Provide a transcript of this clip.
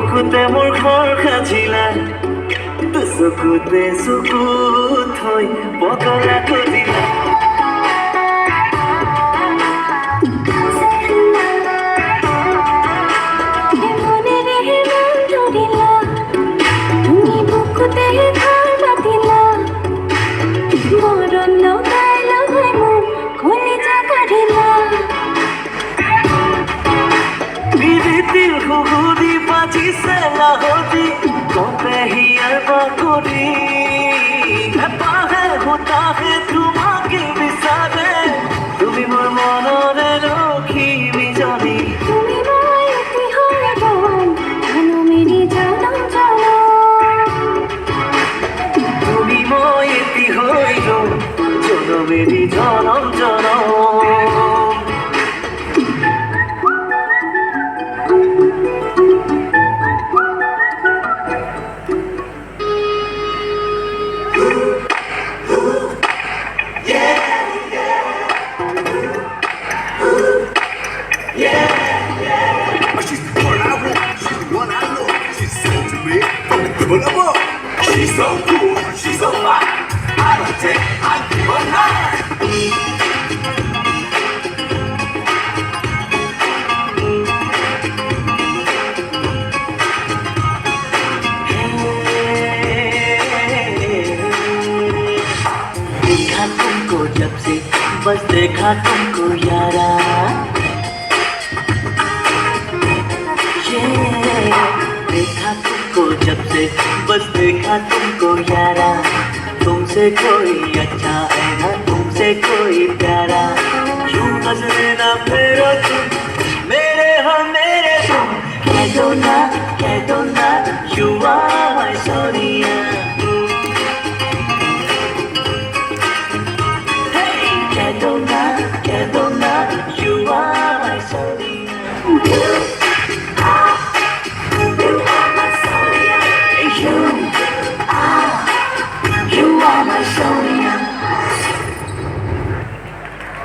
বুকুতে মোৰ ঘৰ সাজিলা তো চকুতে চকু থৈ বতৰা খুজিলা হুহুদি বাজিছে লাহতি কবে হিয়াৰ বাকৰি হেঁপাহে হুতাহে তোমাকে বিচাৰে তুমি মোৰ মনৰে ৰখি বিজনী তুমি মই এটি হৈ গ'ল মেৰি জানম জানম তুমি মই এটি হৈ গ'ল জনমেৰি জনম জনম She's so cool, she's so fine. I don't take, I give her nine. देखा तुमको जब से बस देखा तुमको यारा देखा तुमको जब से बस देखा तुमको यारा तुमसे कोई अच्छा है ना तुमसे कोई